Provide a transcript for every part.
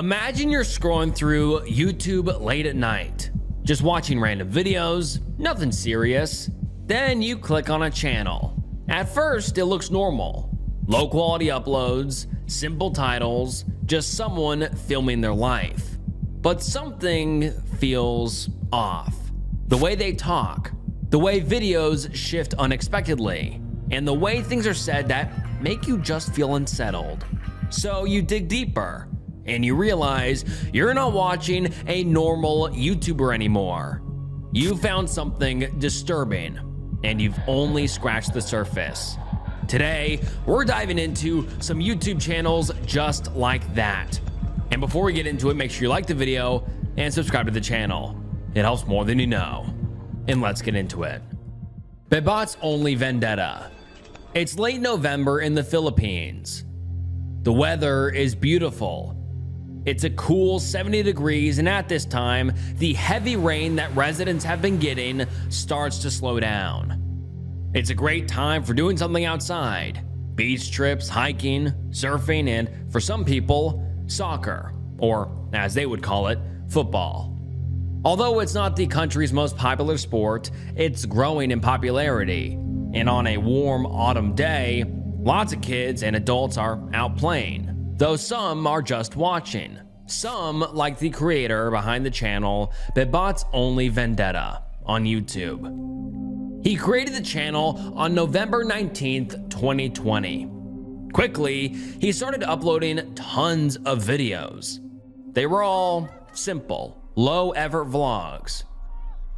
Imagine you're scrolling through YouTube late at night, just watching random videos, nothing serious. Then you click on a channel. At first, it looks normal. Low quality uploads, simple titles, just someone filming their life. But something feels off. The way they talk, the way videos shift unexpectedly, and the way things are said that make you just feel unsettled. So you dig deeper, and you realize you're not watching a normal YouTuber anymore. You found something disturbing, and you've only scratched the surface. Today, we're diving into some YouTube channels just like that. And before we get into it, make sure you like the video and subscribe to the channel. It helps more than you know. And let's get into it. Babat's Only Vendetta. It's late November in the Philippines. The weather is beautiful. It's a cool 70 degrees, and at this time, the heavy rain that residents have been getting starts to slow down. It's a great time for doing something outside. Beach trips, hiking, surfing, and for some people, soccer, or as they would call it, football. Although it's not the country's most popular sport, it's growing in popularity. And on a warm autumn day, lots of kids and adults are out playing, though some are just watching. Some, like the creator behind the channel, Babat's Only Vendetta on YouTube. He created the channel on November 19th, 2020. Quickly, he started uploading tons of videos. They were all simple, low-effort vlogs,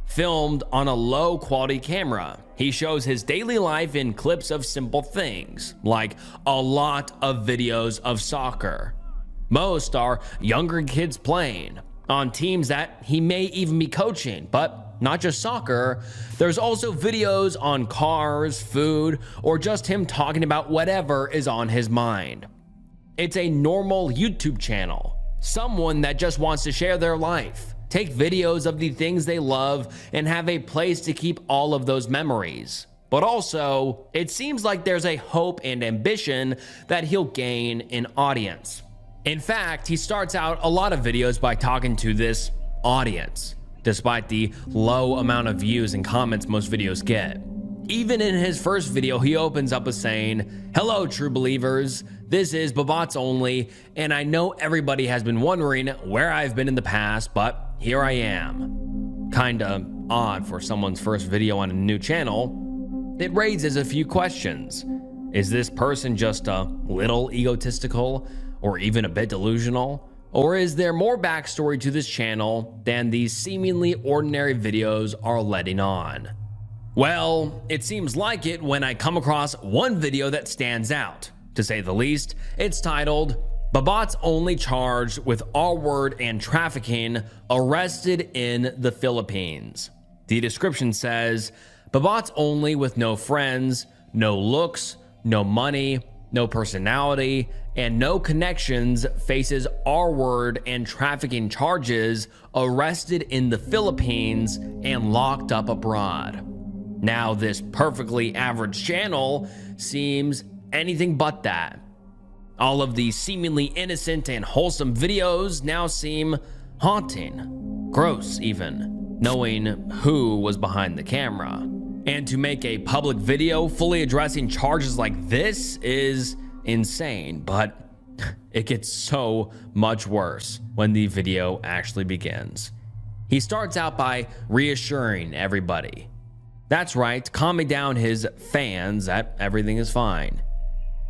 filmed on a low-quality camera. He shows his daily life in clips of simple things, like a lot of videos of soccer. Most are younger kids playing on teams that he may even be coaching, but not just soccer. There's also videos on cars, food, or just him talking about whatever is on his mind. It's a normal YouTube channel, someone that just wants to share their life, take videos of the things they love, and have a place to keep all of those memories. But also, it seems like there's a hope and ambition that he'll gain an audience. In fact, he starts out a lot of videos by talking to this audience, despite the low amount of views and comments most videos get. Even in his first video, he opens up with saying, "Hello, true believers. This is Babat's Only, and I know everybody has been wondering where I've been in the past, but here I am." Kinda odd for someone's first video on a new channel. It raises a few questions. Is this person just a little egotistical, or even a bit delusional? Or is there more backstory to this channel than these seemingly ordinary videos are letting on? Well, it seems like it when I come across one video that stands out, to say the least. It's titled, "Babat's Only Charged with R-Word and Trafficking, Arrested in the Philippines." The description says, "Babat's Only with no friends, no looks, no money, no personality, and no connections faces R-word and trafficking charges, arrested in the Philippines and locked up abroad." Now, this perfectly average channel seems anything but that. All of these seemingly innocent and wholesome videos now seem haunting, gross even, knowing who was behind the camera. And to make a public video fully addressing charges like this is insane, but it gets so much worse when the video actually begins. He starts out by reassuring everybody. That's right, calming down his fans that everything is fine.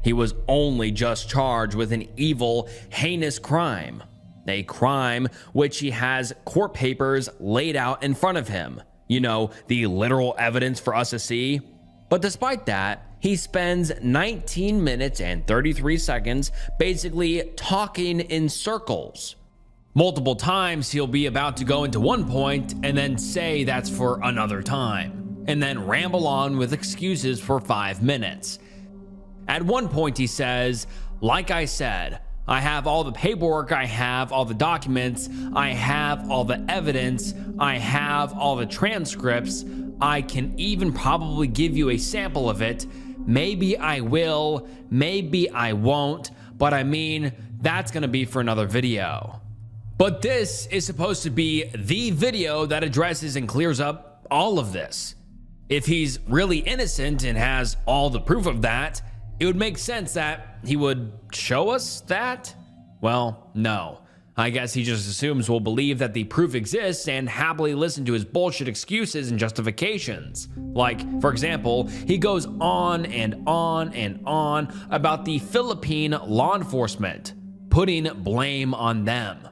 He was only just charged with an evil, heinous crime. A crime which he has court papers laid out in front of him. You know, the literal evidence for us to see. But despite that, he spends 19 minutes and 33 seconds basically talking in circles. Multiple times he'll be about to go into one point and then say that's for another time, and then ramble on with excuses for 5 minutes. At one point he says, "Like I said, I have all the paperwork, I have all the documents, I have all the evidence, I have all the transcripts, I can even probably give you a sample of it. Maybe I will, maybe I won't, but I mean, that's gonna be for another video. But this is supposed to be the video that addresses and clears up all of this. If he's really innocent and has all the proof of that, it would make sense that he would show us that? Well, no. I guess he just assumes we'll believe that the proof exists and happily listen to his bullshit excuses and justifications. Like, for example, he goes on and on and on about the Philippine law enforcement, putting blame on them.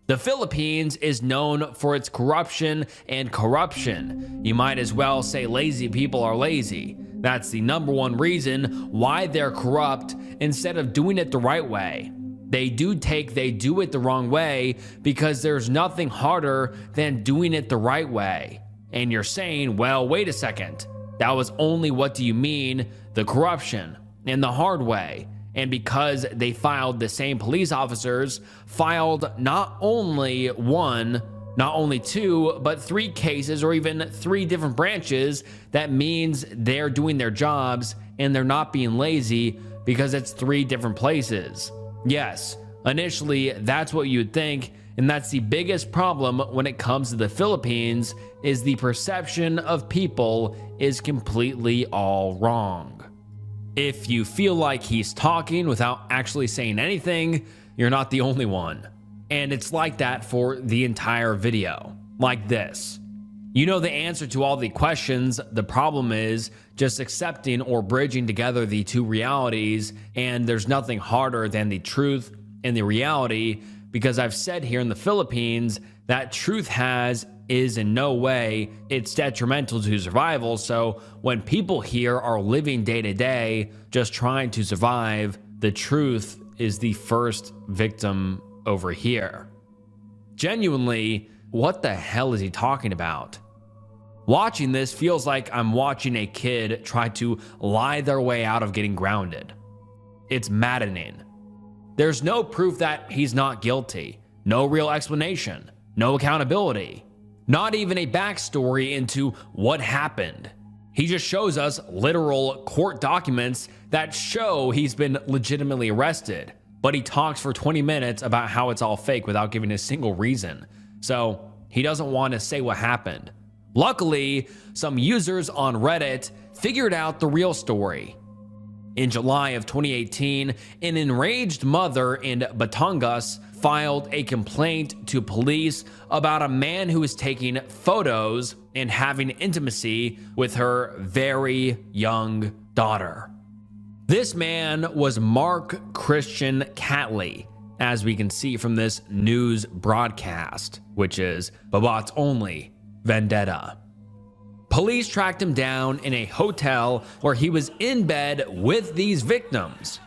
The Philippines is known for its corruption and corruption. You might as well say lazy people are lazy. That's the number one reason why they're corrupt instead of doing it the right way. They do it the wrong way because there's nothing harder than doing it the right way. And you're saying, well, wait a second. That was only what do you mean? The corruption and the hard way. And because they filed, the same police officers filed not only one, not only two, but three cases or even three different branches, that means they're doing their jobs and they're not being lazy because it's three different places. Yes, initially that's what you'd think, and that's the biggest problem when it comes to the Philippines, is the perception of people is completely all wrong. If you feel like he's talking without actually saying anything, you're not the only one. And it's like that for the entire video, like this. You know the answer to all the questions. The problem is just accepting or bridging together the two realities, and there's nothing harder than the truth and the reality, because I've said here in the Philippines that truth is in no way it's detrimental to survival. So when people here are living day to day just trying to survive, the truth is the first victim over here. Genuinely, what the hell is he talking about? Watching this feels like I'm watching a kid try to lie their way out of getting grounded. It's maddening. There's no proof that he's not guilty, no real explanation, no accountability, not even a backstory into what happened. He just shows us literal court documents that show he's been legitimately arrested, but he talks for 20 minutes about how it's all fake without giving a single reason. So he doesn't want to say what happened. Luckily, some users on Reddit figured out the real story. In July of 2018, an enraged mother in Batangas filed a complaint to police about a man who was taking photos and having intimacy with her very young daughter. This man was Mark Christian Catley, as we can see from this news broadcast, which is Babat's only vendetta. Police tracked him down in a hotel where he was in bed with these victims.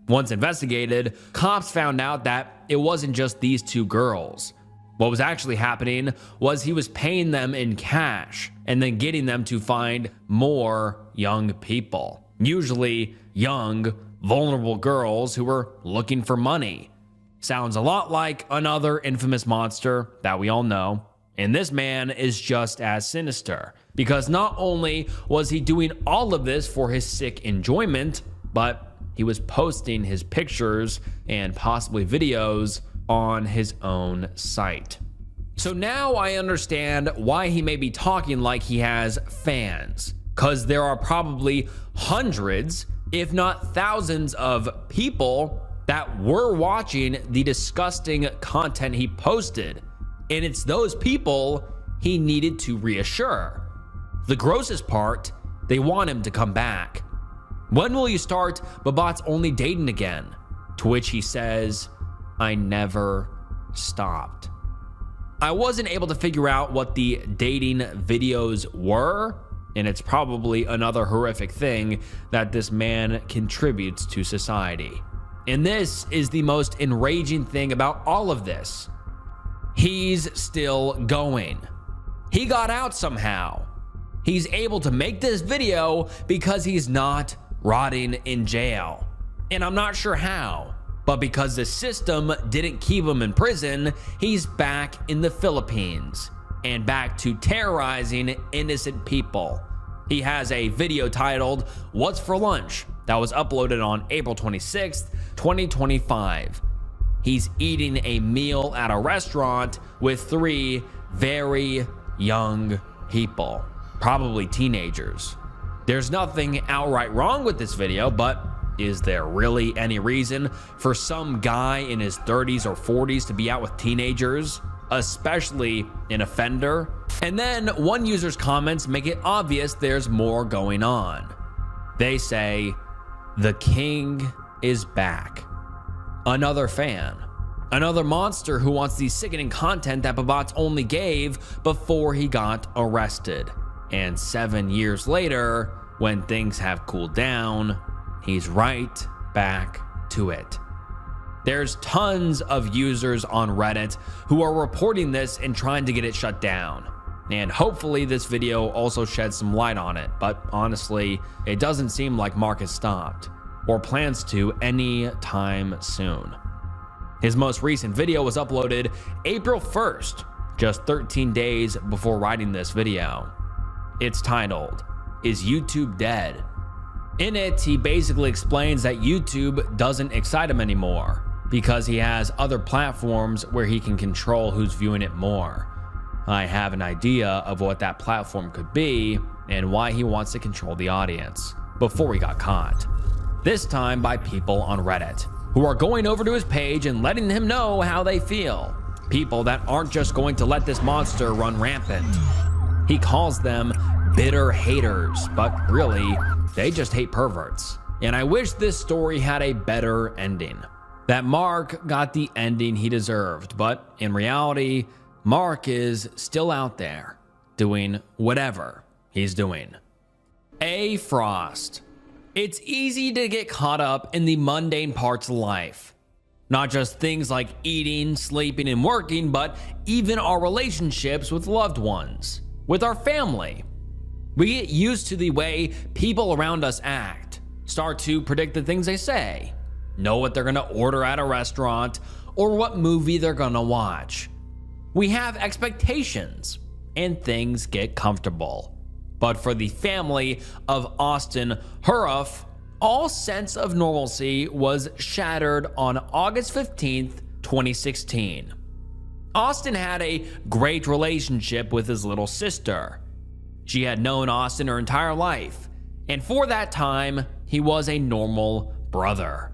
Once investigated, cops found out that it wasn't just these two girls. What was actually happening was he was paying them in cash and then getting them to find more young people, usually young, vulnerable girls who were looking for money. Sounds a lot like another infamous monster that we all know. And this man is just as sinister, because not only was he doing all of this for his sick enjoyment, but he was posting his pictures and possibly videos on his own site. So now I understand why he may be talking like he has fans, because there are probably hundreds, if not thousands of people that were watching the disgusting content he posted. And it's those people he needed to reassure. The grossest part, they want him to come back. When will you start Babat's only dating again? To which he says, I never stopped. I wasn't able to figure out what the dating videos were, and it's probably another horrific thing that this man contributes to society. And this is the most enraging thing about all of this. He's still going. He got out somehow. He's able to make this video because he's not rotting in jail. And I'm not sure how, but because the system didn't keep him in prison, he's back in the Philippines and back to terrorizing innocent people. He has a video titled, What's for Lunch? That was uploaded on April 26th, 2025. he's eating a meal at a restaurant with 3 very young people, probably teenagers. There's nothing outright wrong with this video, but is there really any reason for some guy in his 30s or 40s to be out with teenagers, especially an offender? And then one user's comments make it obvious there's more going on. They say, "The king is back." Another fan. Another monster who wants the sickening content that Babatz only gave before he got arrested. And 7 years later, when things have cooled down, he's right back to it. There's tons of users on Reddit who are reporting this and trying to get it shut down. And hopefully this video also sheds some light on it, but honestly, it doesn't seem like Mark has stopped, or plans to any time soon. His most recent video was uploaded April 1st, just 13 days before writing this video. It's titled, "Is YouTube Dead?" In it, he basically explains that YouTube doesn't excite him anymore because he has other platforms where he can control who's viewing it more. I have an idea of what that platform could be and why he wants to control the audience before he got caught. This time by people on Reddit who are going over to his page and letting him know how they feel. People that aren't just going to let this monster run rampant. He calls them bitter haters, but really, they just hate perverts. And I wish this story had a better ending. That Mark got the ending he deserved, but in reality, Mark is still out there doing whatever he's doing. A. Frost. It's easy to get caught up in the mundane parts of life. Not just things like eating, sleeping, and working, but even our relationships with loved ones, with our family. We get used to the way people around us act, start to predict the things they say, know what they're gonna order at a restaurant, or what movie they're gonna watch. We have expectations, and things get comfortable. But for the family of Austin Huruff, all sense of normalcy was shattered on August 15th, 2016. Austin had a great relationship with his little sister. She had known Austin her entire life, and for that time, he was a normal brother.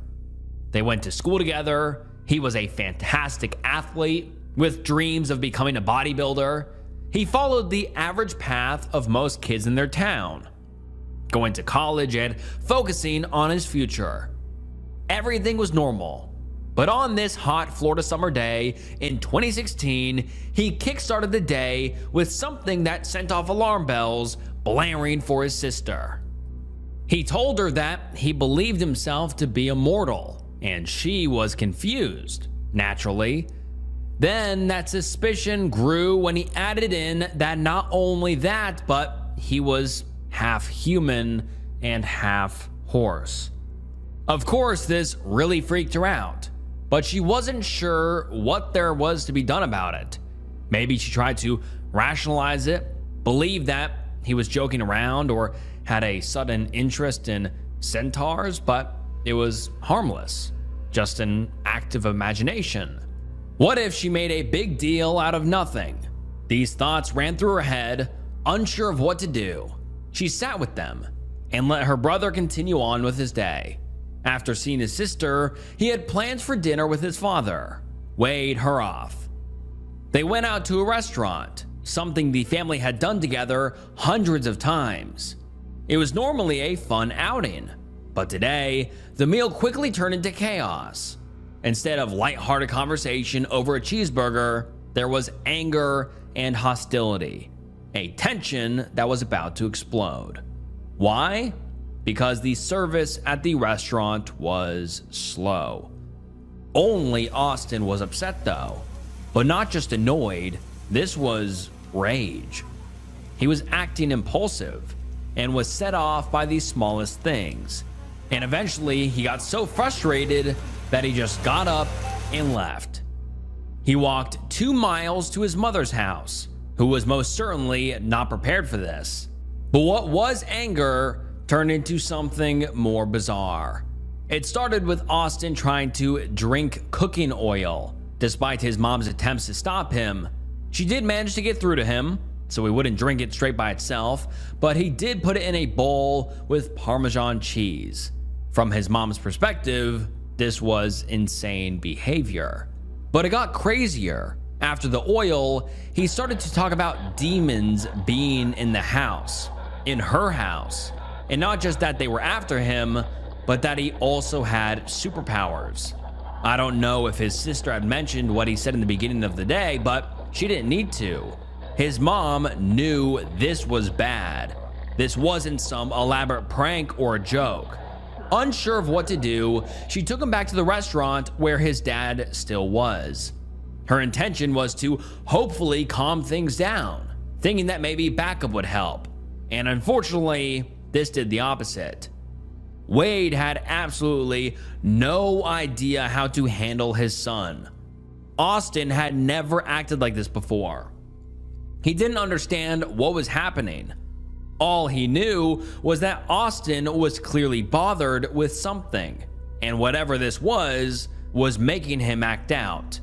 They went to school together. He was a fantastic athlete with dreams of becoming a bodybuilder. He followed the average path of most kids in their town, going to college and focusing on his future. Everything was normal. But on this hot Florida summer day in 2016, he kickstarted the day with something that sent off alarm bells blaring for his sister. He told her that he believed himself to be immortal, and she was confused, naturally. Then that suspicion grew when he added in that not only that, but he was half human and half horse. Of course, this really freaked her out, but she wasn't sure what there was to be done about it. Maybe she tried to rationalize it, believe that he was joking around, or had a sudden interest in centaurs, but it was harmless, just an act of imagination. What if she made a big deal out of nothing? These thoughts ran through her head, unsure of what to do. She sat with them and let her brother continue on with his day. After seeing his sister, he had plans for dinner with his father, Wade Huruff. They went out to a restaurant, something the family had done together hundreds of times. It was normally a fun outing, but today, the meal quickly turned into chaos. Instead of lighthearted conversation over a cheeseburger, there was anger and hostility, a tension that was about to explode. Why? Because the service at the restaurant was slow. Only Austin was upset though, but not just annoyed, this was rage. He was acting impulsive and was set off by the smallest things. And eventually he got so frustrated that he just got up and left. He walked 2 miles to his mother's house, who was most certainly not prepared for this. But what was anger turned into something more bizarre. It started with Austin trying to drink cooking oil. Despite his mom's attempts to stop him, she did manage to get through to him, so he wouldn't drink it straight by itself, but he did put it in a bowl with Parmesan cheese. From his mom's perspective, this was insane behavior. But it got crazier. After the oil, he started to talk about demons being in the house, in her house. And not just that they were after him, but that he also had superpowers. I don't know if his sister had mentioned what he said in the beginning of the day, but she didn't need to. His mom knew this was bad. This wasn't some elaborate prank or a joke. Unsure of what to do, she took him back to the restaurant where his dad still was. Her intention was to hopefully calm things down, thinking that maybe backup would help. And unfortunately, this did the opposite. Wade had absolutely no idea how to handle his son. Austin had never acted like this before. He didn't understand what was happening. All he knew was that Austin was clearly bothered with something, and whatever this was making him act out.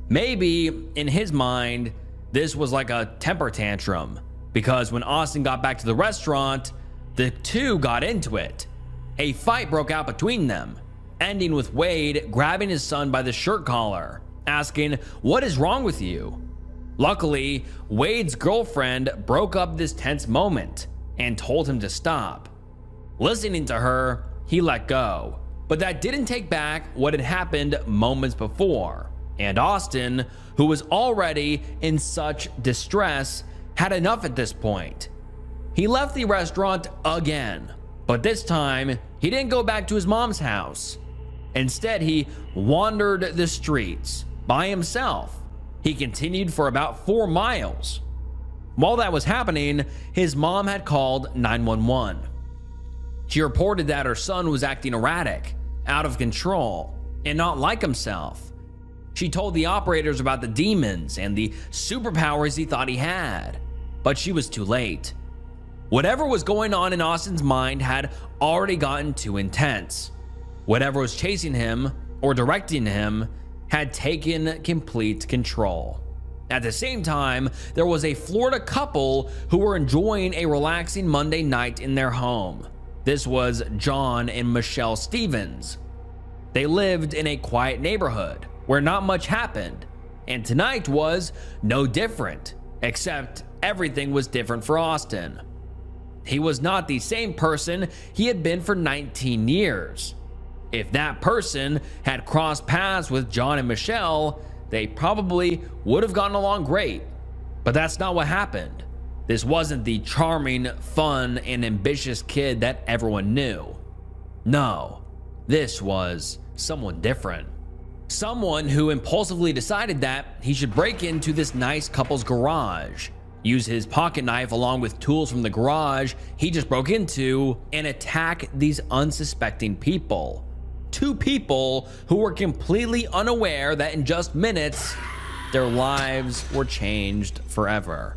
Maybe, in his mind, this was like a temper tantrum, because when Austin got back to the restaurant, the two got into it. A fight broke out between them, ending with Wade grabbing his son by the shirt collar, asking, "What is wrong with you?" Luckily, Wade's girlfriend broke up this tense moment and told him to stop. Listening to her, he let go, but that didn't take back what had happened moments before, and Austin, who was already in such distress, had enough at this point. He left the restaurant again, but this time he didn't go back to his mom's house. Instead, he wandered the streets by himself. He continued for about 4 miles. While that was happening, his mom had called 911. She reported that her son was acting erratic, out of control, and not like himself. She told the operators about the demons and the superpowers he thought he had, but she was too late. Whatever was going on in Austin's mind had already gotten too intense. Whatever was chasing him or directing him had taken complete control. At the same time, there was a Florida couple who were enjoying a relaxing Monday night in their home. This was John and Michelle Stevens. They lived in a quiet neighborhood where not much happened, and tonight was no different, except everything was different for Austin. He was not the same person he had been for 19 years. If that person had crossed paths with John and Michelle, they probably would have gotten along great. But that's not what happened. This wasn't the charming, fun, and ambitious kid that everyone knew. No, this was someone different. Someone who impulsively decided that he should break into this nice couple's garage, use his pocket knife along with tools from the garage he just broke into, and attack these unsuspecting people. 2 people who were completely unaware that in just minutes, their lives were changed forever.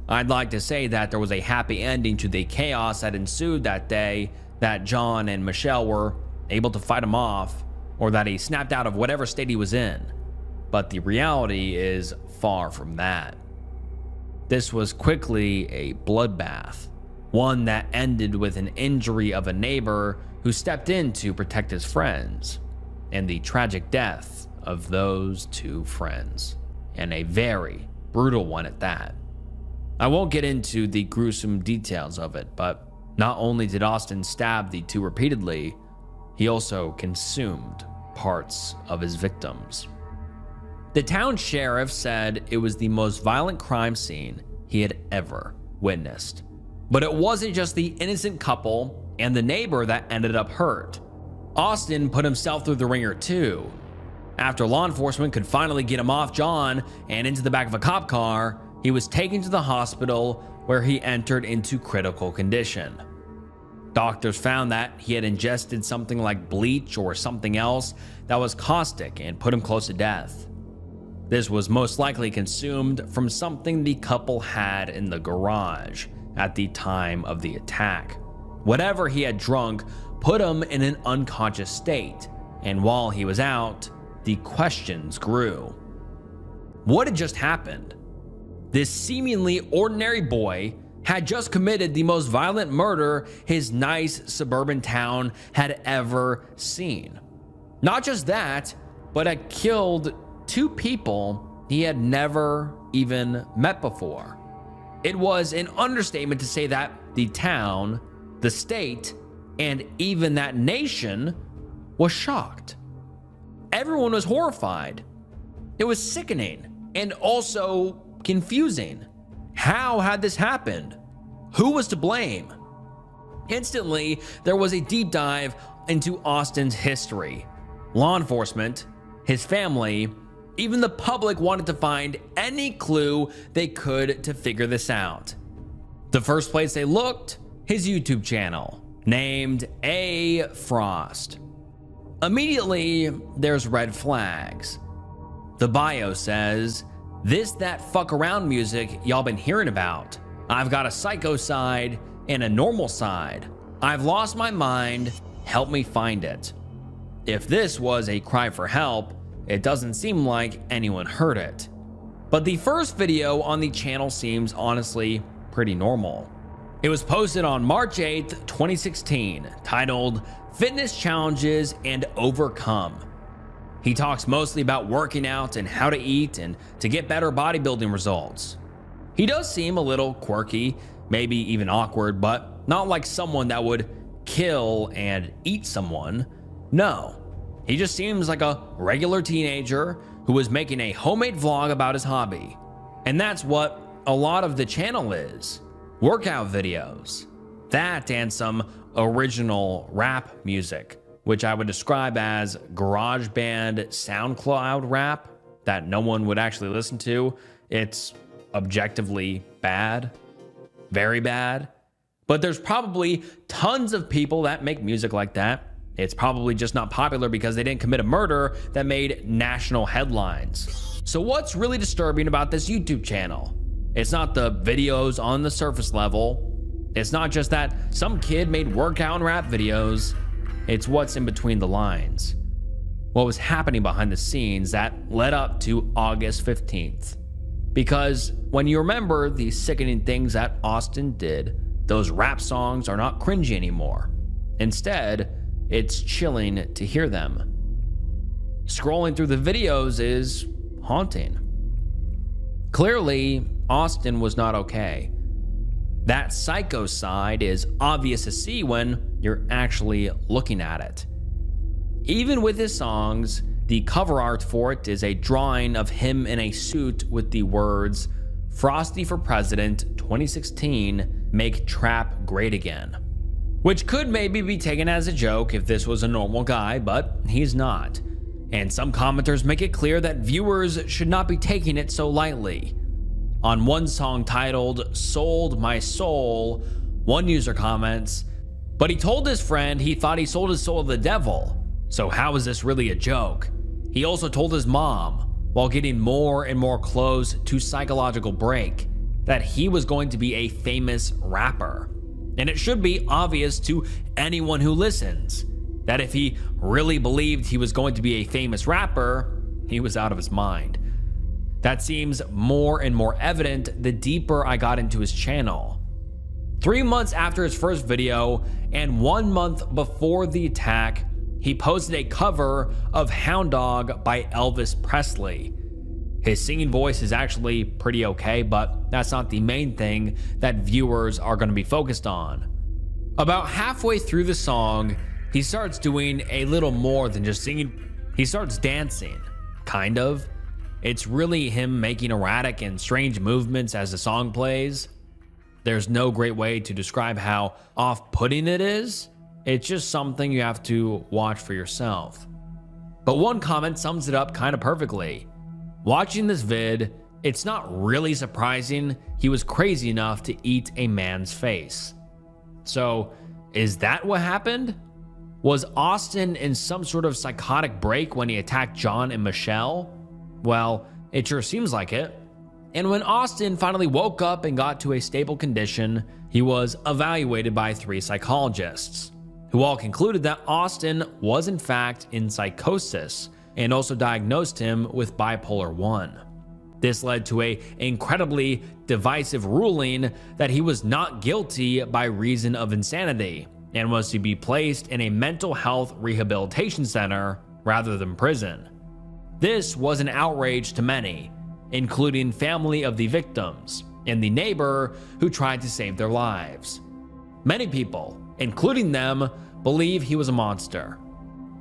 I'd like to say that there was a happy ending to the chaos that ensued that day, that John and Michelle were able to fight him off, or that he snapped out of whatever state he was in. But the reality is far from that. This was quickly a bloodbath, one that ended with an injury of a neighbor who stepped in to protect his friends, and the tragic death of those 2 friends, and a very brutal one at that. I won't get into the gruesome details of it, but not only did Austin stab the 2 repeatedly, he also consumed parts of his victims. The town sheriff said it was the most violent crime scene he had ever witnessed. But it wasn't just the innocent couple and the neighbor that ended up hurt. Austin put himself through the ringer too. After law enforcement could finally get him off John and into the back of a cop car, he was taken to the hospital where he entered into critical condition. Doctors found that he had ingested something like bleach or something else that was caustic and put him close to death. This was most likely consumed from something the couple had in the garage at the time of the attack. Whatever he had drunk put him in an unconscious state, and while he was out, the questions grew. What had just happened? This seemingly ordinary boy had just committed the most violent murder his nice suburban town had ever seen. Not just that, but had killed 2 people he had never even met before. It was an understatement to say that the town, the state, and even that nation was shocked. Everyone was horrified. It was sickening and also confusing. How had this happened? Who was to blame? Instantly, there was a deep dive into Austin's history. Law enforcement, his family, even the public wanted to find any clue they could to figure this out. The first place they looked, his YouTube channel, named A. Frost. Immediately, there's red flags. The bio says, "This that fuck around music y'all been hearing about. I've got a psycho side and a normal side. I've lost my mind, help me find it." If this was a cry for help, it doesn't seem like anyone heard it. But the first video on the channel seems honestly pretty normal. It was posted on March 8th, 2016, titled Fitness Challenges and Overcome. He talks mostly about working out and how to eat and to get better bodybuilding results. He does seem a little quirky, maybe even awkward, but not like someone that would kill and eat someone. No, he just seems like a regular teenager who was making a homemade vlog about his hobby. And that's what a lot of the channel is. Workout videos. That and some original rap music, which I would describe as garage band SoundCloud rap that no one would actually listen to. It's objectively bad, very bad. But there's probably tons of people that make music like that. It's probably just not popular because they didn't commit a murder that made national headlines. So what's really disturbing about this YouTube channel? It's not the videos on the surface level. It's not just that some kid made workout and rap videos. It's what's in between the lines. What was happening behind the scenes that led up to August 15th. Because when you remember the sickening things that Austin did, those rap songs are not cringy anymore. Instead, it's chilling to hear them. Scrolling through the videos is haunting. Clearly, Austin was not okay. That psycho side is obvious to see when you're actually looking at it. Even with his songs, the cover art for it is a drawing of him in a suit with the words, "Frosty for President 2016, make trap great again." Which could maybe be taken as a joke if this was a normal guy, but he's not. And some commenters make it clear that viewers should not be taking it so lightly. On one song titled "Sold My Soul," one user comments, "But he told his friend he thought he sold his soul to the devil. So how is this really a joke?" He also told his mom, while getting more and more close to psychological break, that he was going to be a famous rapper. And it should be obvious to anyone who listens that if he really believed he was going to be a famous rapper, he was out of his mind. That seems more and more evident the deeper I got into his channel. 3 months after his first video and 1 month before the attack, he posted a cover of Hound Dog by Elvis Presley. His singing voice is actually pretty okay, but that's not the main thing that viewers are going to be focused on. About halfway through the song, he starts doing a little more than just singing. He starts dancing, kind of. It's really him making erratic and strange movements as the song plays. There's no great way to describe how off-putting it is. It's just something you have to watch for yourself. But one comment sums it up kind of perfectly. Watching this vid, it's not really surprising he was crazy enough to eat a man's face. So, is that what happened? Was Austin in some sort of psychotic break when he attacked John and Michelle? Well, it sure seems like it. And when Austin finally woke up and got to a stable condition, he was evaluated by 3 psychologists, who all concluded that Austin was in fact in psychosis and also diagnosed him with bipolar 1. This led to an incredibly divisive ruling that he was not guilty by reason of insanity and was to be placed in a mental health rehabilitation center rather than prison. This was an outrage to many, including family of the victims and the neighbor who tried to save their lives. Many people, including them, believe he was a monster.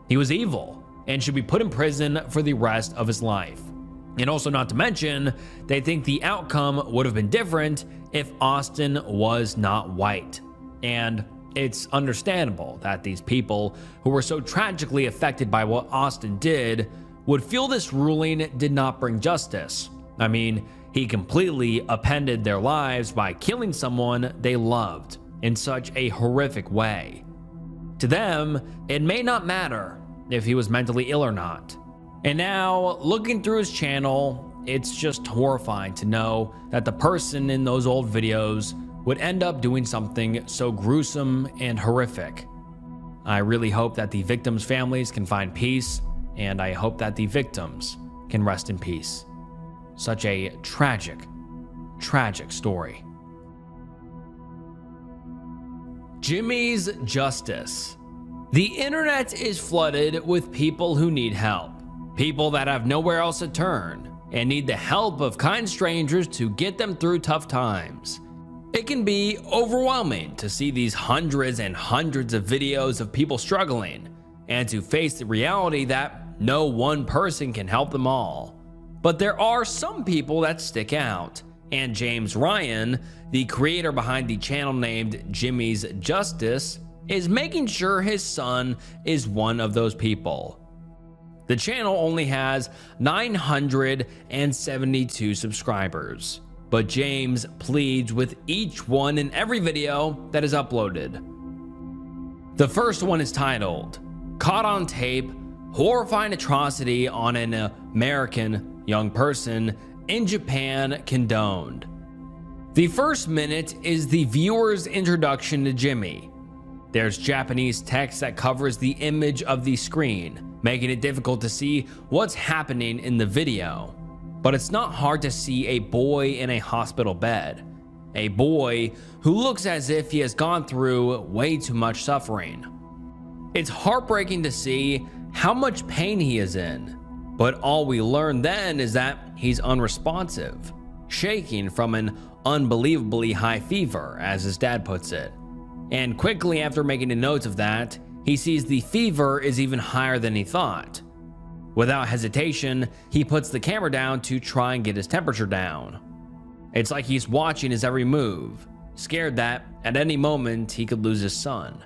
He was evil and should be put in prison for the rest of his life. And also, not to mention, they think the outcome would have been different if Austin was not white. And it's understandable that these people who were so tragically affected by what Austin did would feel this ruling did not bring justice. I mean, he completely upended their lives by killing someone they loved in such a horrific way. To them, it may not matter if he was mentally ill or not. And now, looking through his channel, it's just horrifying to know that the person in those old videos would end up doing something so gruesome and horrific. I really hope that the victims' families can find peace, and I hope that the victims can rest in peace. Such a tragic, tragic story. Jimmy's justice. The internet is flooded with people who need help. People that have nowhere else to turn and need the help of kind strangers to get them through tough times. It can be overwhelming to see these hundreds and hundreds of videos of people struggling and to face the reality that no one person can help them all. But there are some people that stick out, and James Ryan, the creator behind the channel named Jimmy's Justice, is making sure his son is one of those people. The channel only has 972 subscribers, but James pleads with each one in every video that is uploaded. The first one is titled, "Caught on Tape, Horrifying Atrocity on an American Young Person in Japan Condoned." The first minute is the viewer's introduction to Jimmy. There's Japanese text that covers the image of the screen, making it difficult to see what's happening in the video. But it's not hard to see a boy in a hospital bed. A boy who looks as if he has gone through way too much suffering. It's heartbreaking to see how much pain he is in, but all we learn then is that he's unresponsive, shaking from an unbelievably high fever, as his dad puts it. And quickly after making a note of that, he sees the fever is even higher than he thought. Without hesitation, he puts the camera down to try and get his temperature down. It's like he's watching his every move, scared that at any moment he could lose his son.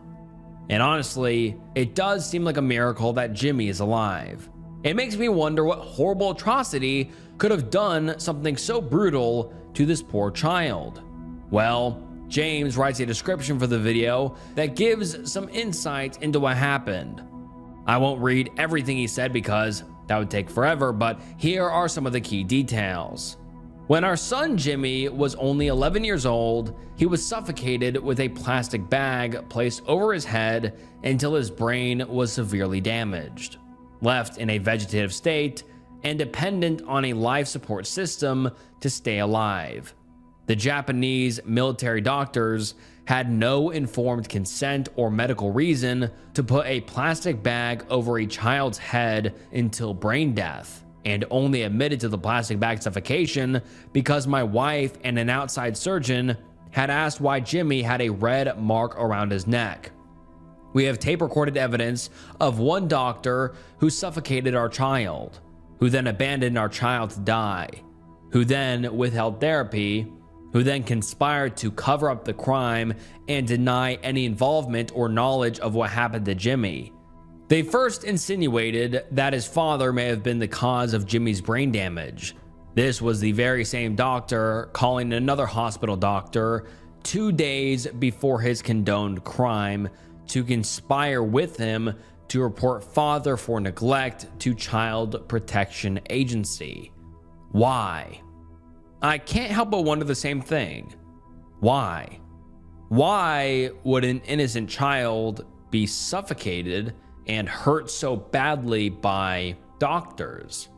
And honestly, it does seem like a miracle that Jimmy is alive. It makes me wonder what horrible atrocity could have done something so brutal to this poor child. Well, James writes a description for the video that gives some insight into what happened. I won't read everything he said because that would take forever, but here are some of the key details. When our son Jimmy was only 11 years old, he was suffocated with a plastic bag placed over his head until his brain was severely damaged, left in a vegetative state, and dependent on a life support system to stay alive. The Japanese military doctors had no informed consent or medical reason to put a plastic bag over a child's head until brain death, and only admitted to the plastic bag suffocation because my wife and an outside surgeon had asked why Jimmy had a red mark around his neck. We have tape-recorded evidence of one doctor who suffocated our child, who then abandoned our child to die, who then withheld therapy, who then conspired to cover up the crime and deny any involvement or knowledge of what happened to Jimmy. They first insinuated that his father may have been the cause of Jimmy's brain damage. This was the very same doctor calling another hospital doctor 2 days before his condoned crime to conspire with him to report father for neglect to Child Protection Agency. Why? I can't help but wonder the same thing. Why? Why would an innocent child be suffocated and hurt so badly by doctors?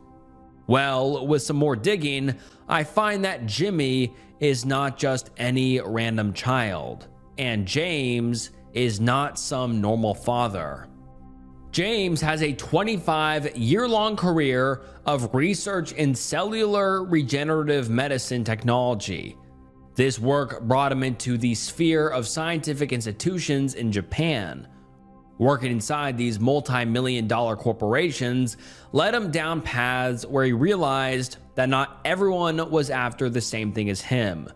Well, with some more digging, I find that Jimmy is not just any random child, and James is not some normal father. James has a 25-year-long career of research in cellular regenerative medicine technology. This work brought him into the sphere of scientific institutions in Japan. Working inside these multi-million-dollar corporations led him down paths where he realized that not everyone was after the same thing as him.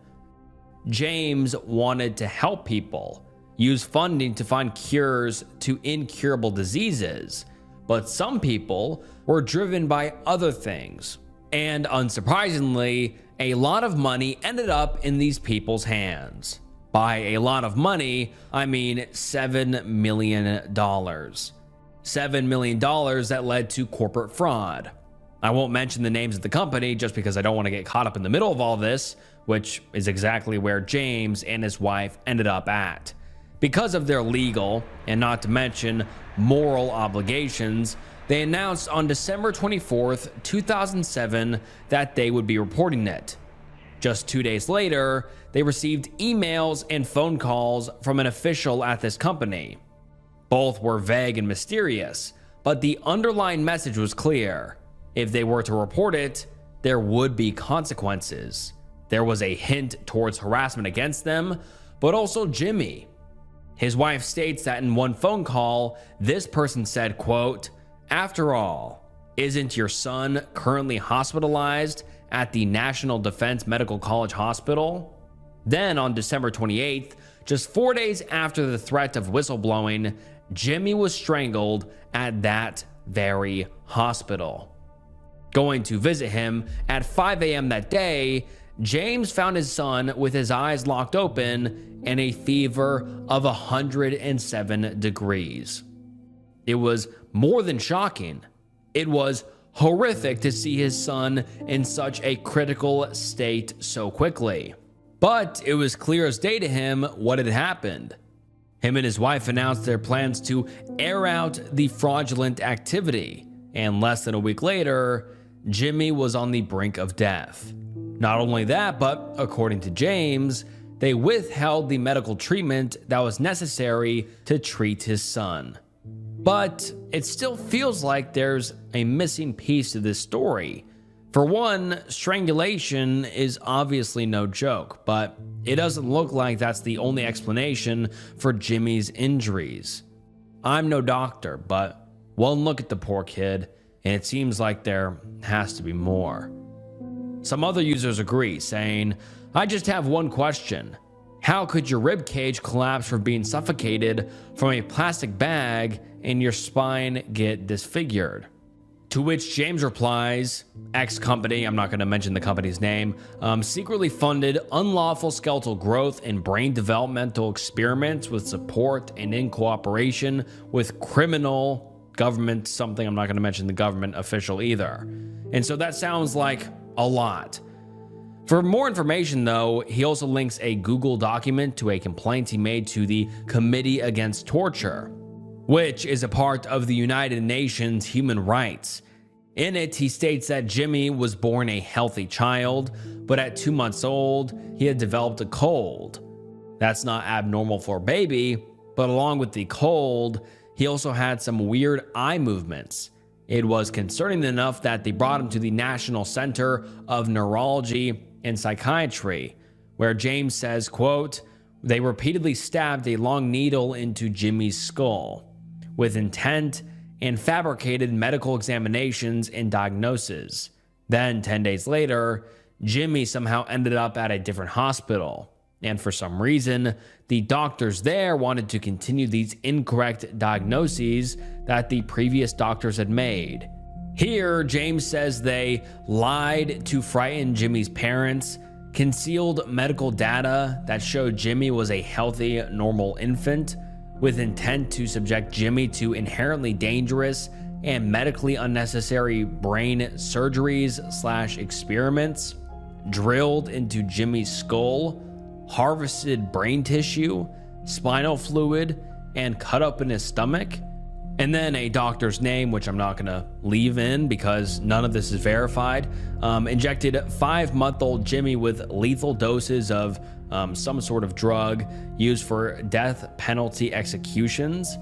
James wanted to help people, use funding to find cures to incurable diseases, but some people were driven by other things. And unsurprisingly, a lot of money ended up in these people's hands. By a lot of money, I mean $7 million. $7 million that led to corporate fraud. I won't mention the names of the company just because I don't want to get caught up in the middle of all this, which is exactly where James and his wife ended up at. Because of their legal, and not to mention moral obligations, they announced on December 24th, 2007 that they would be reporting it. Just 2 days later, they received emails and phone calls from an official at this company. Both were vague and mysterious, but the underlying message was clear. If they were to report it, there would be consequences. There was a hint towards harassment against them, but also Jimmy. His wife states that in one phone call, this person said, quote, "After all, isn't your son currently hospitalized at the National Defense Medical College Hospital?" Then on December 28th, just 4 days after the threat of whistleblowing, Jimmy was strangled at that very hospital. Going to visit him at 5 a.m. that day, James found his son with his eyes locked open and a fever of 107 degrees. It was more than shocking. It was horrific to see his son in such a critical state so quickly. But it was clear as day to him what had happened. Him and his wife announced their plans to air out the fraudulent activity, and less than a week later, Jimmy was on the brink of death. Not only that, but according to James, they withheld the medical treatment that was necessary to treat his son. But it still feels like there's a missing piece to this story. For one, strangulation is obviously no joke, but it doesn't look like that's the only explanation for Jimmy's injuries. I'm no doctor, but one look at the poor kid, and it seems like there has to be more. Some other users agree, saying, "I just have one question. How could your rib cage collapse from being suffocated from a plastic bag and your spine get disfigured?" To which James replies, X company, I'm not going to mention the company's name, secretly funded unlawful skeletal growth and brain developmental experiments with support and in cooperation with criminal government, something I'm not going to mention the government official either. And so that sounds like a lot. For more information though, he also links a Google document to a complaint he made to the Committee Against Torture, which is a part of the United Nations Human Rights. In it, he states that Jimmy was born a healthy child, but at 2 months old, he had developed a cold. That's not abnormal for a baby, but along with the cold, he also had some weird eye movements. It was concerning enough that they brought him to the National Center of Neurology and Psychiatry, where James says, quote, "They repeatedly stabbed a long needle into Jimmy's skull with intent and fabricated medical examinations and diagnoses. Then 10 days later, Jimmy somehow ended up at a different hospital. And for some reason, the doctors there wanted to continue these incorrect diagnoses that the previous doctors had made. Here, James says they lied to frighten Jimmy's parents, concealed medical data that showed Jimmy was a healthy, normal infant, with intent to subject Jimmy to inherently dangerous and medically unnecessary brain surgeries / experiments, drilled into Jimmy's skull, harvested brain tissue, spinal fluid, and cut open his stomach. And then a doctor's name, which I'm not gonna leave in because none of this is verified, injected 5-month-old Jimmy with lethal doses of some sort of drug used for death penalty executions,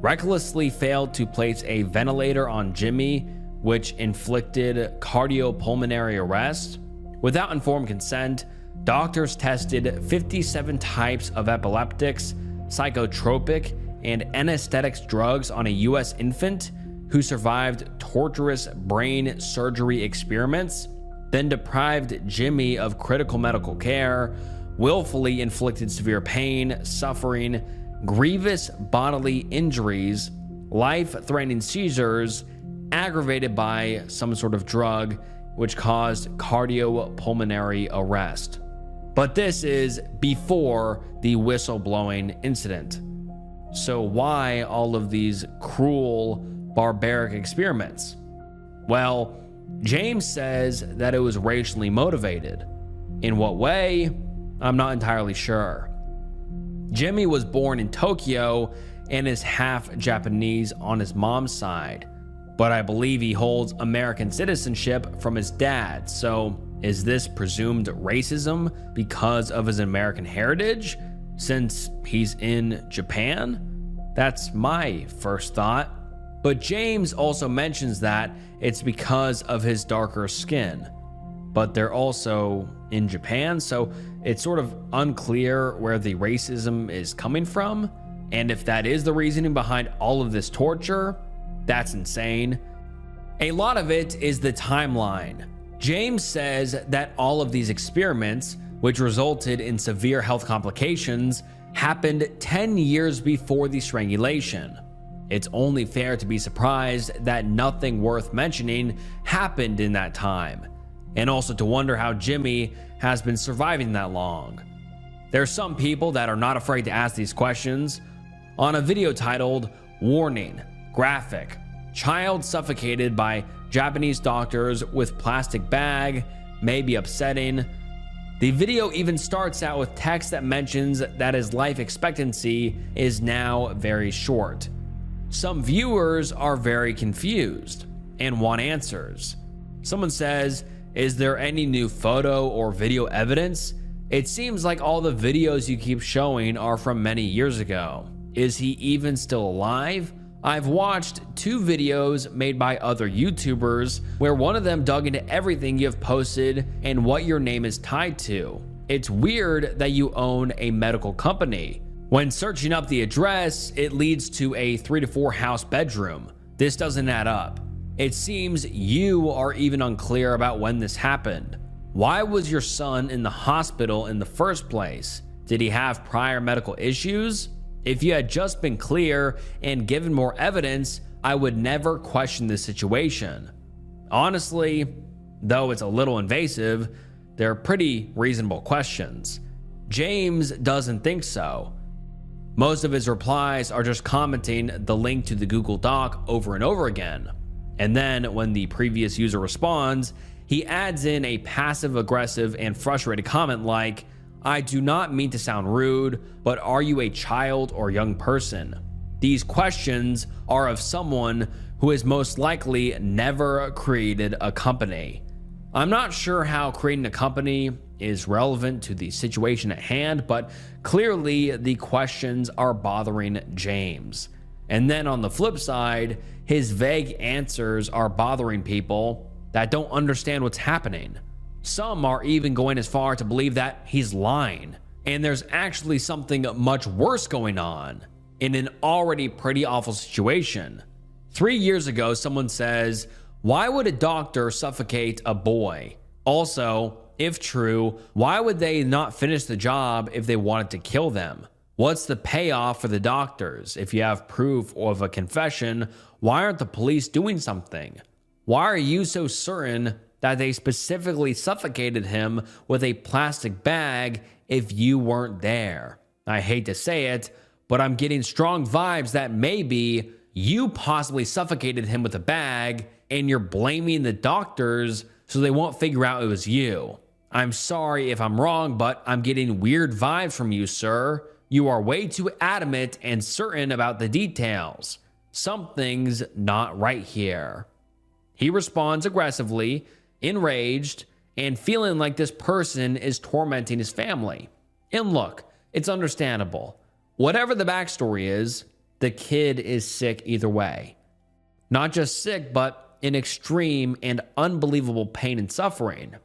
recklessly failed to place a ventilator on Jimmy, which inflicted cardiopulmonary arrest. Without informed consent, doctors tested 57 types of epileptics, psychotropic, and anesthetics drugs on a U.S. infant who survived torturous brain surgery experiments, then deprived Jimmy of critical medical care, willfully inflicted severe pain, suffering, grievous bodily injuries, life-threatening seizures, aggravated by some sort of drug which caused cardiopulmonary arrest. But this is before the whistleblowing incident. So why all of these cruel, barbaric experiments? Well, James says that it was racially motivated. In what way? I'm not entirely sure. Jimmy was born in Tokyo and is half Japanese on his mom's side, but I believe he holds American citizenship from his dad. So is this presumed racism because of his American heritage, since he's in Japan? That's my first thought. But James also mentions that it's because of his darker skin. But they're also in Japan, so it's sort of unclear where the racism is coming from. And if that is the reasoning behind all of this torture, that's insane. A lot of it is the timeline. James says that all of these experiments, which resulted in severe health complications, happened 10 years before the strangulation. It's only fair to be surprised that nothing worth mentioning happened in that time, and also to wonder how Jimmy has been surviving that long. There are some people that are not afraid to ask these questions. On a video titled, "Warning, Graphic, Child Suffocated by Japanese Doctors with Plastic Bag, May Be Upsetting," the video even starts out with text that mentions that his life expectancy is now very short. Some viewers are very confused and want answers. Someone says, "Is there any new photo or video evidence? It seems like all the videos you keep showing are from many years ago. Is he even still alive? I've watched 2 videos made by other YouTubers where one of them dug into everything you have posted and what your name is tied to. It's weird that you own a medical company. When searching up the address, it leads to a 3 to 4 house bedroom. This doesn't add up. It seems you are even unclear about when this happened. Why was your son in the hospital in the first place? Did he have prior medical issues? If you had just been clear and given more evidence, I would never question this situation." Honestly, though it's a little invasive, they're pretty reasonable questions. James doesn't think so. Most of his replies are just commenting the link to the Google Doc over and over again. And then when the previous user responds, he adds in a passive-aggressive and frustrated comment like, "I do not mean to sound rude, but are you a child or young person?" These questions are of someone who has most likely never created a company. I'm not sure how creating a company is relevant to the situation at hand, but clearly the questions are bothering James. And then on the flip side, his vague answers are bothering people that don't understand what's happening. Some are even going as far to believe that he's lying, and there's actually something much worse going on in an already pretty awful situation. 3 years ago, someone says, "Why would a doctor suffocate a boy? Also, if true, why would they not finish the job if they wanted to kill them? What's the payoff for the doctors? If you have proof of a confession, why aren't the police doing something? Why are you so certain that they specifically suffocated him with a plastic bag if you weren't there? I hate to say it, but I'm getting strong vibes that maybe you possibly suffocated him with a bag and you're blaming the doctors so they won't figure out it was you. I'm sorry if I'm wrong, but I'm getting weird vibes from you, sir. You are way too adamant and certain about the details. Something's not right here. He responds aggressively, enraged, and feeling like this person is tormenting his family. And look, it's understandable. Whatever the backstory is, the kid is sick either way. Not just sick, but in extreme and unbelievable pain and suffering.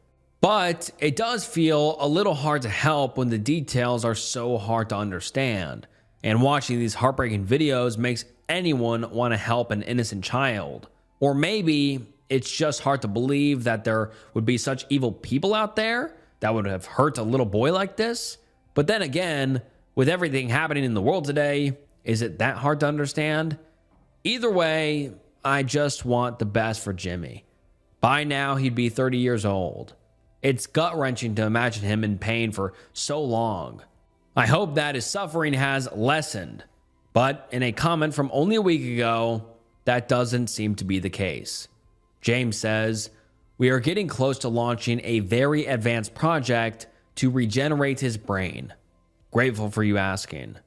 But it does feel a little hard to help when the details are so hard to understand. And watching these heartbreaking videos makes anyone want to help an innocent child. Or maybe it's just hard to believe that there would be such evil people out there that would have hurt a little boy like this. But then again, with everything happening in the world today, is it that hard to understand? Either way, I just want the best for Jimmy. By now, he'd be 30 years old. It's gut-wrenching to imagine him in pain for so long. I hope that his suffering has lessened. But in a comment from only a week ago, that doesn't seem to be the case. James says, "We are getting close to launching a very advanced project to regenerate his brain. Grateful for you asking."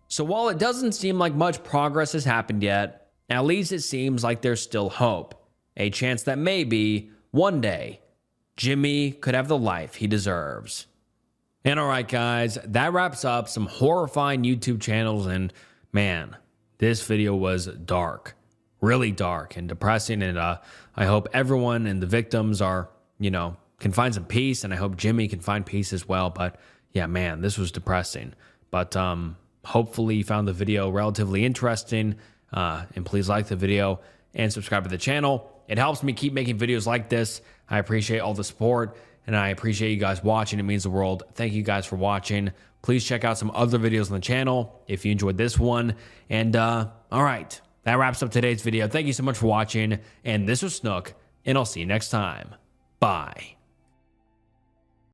So while it doesn't seem like much progress has happened yet, at least it seems like there's still hope. A chance that maybe, one day, Jimmy could have the life he deserves. And alright guys, that wraps up some horrifying YouTube channels, and man, this video was dark. Really dark and depressing, and I hope everyone and the victims are, can find some peace, and I hope Jimmy can find peace as well. But yeah, man, this was depressing. But hopefully you found the video relatively interesting, and please like the video and subscribe to the channel. It helps me keep making videos like this. I appreciate all the support, and I appreciate you guys watching. It means the world. Thank you guys for watching. Please check out some other videos on the channel if you enjoyed this one. And all right, that wraps up today's video. Thank you so much for watching, and this was Snook, and I'll see you next time. Bye.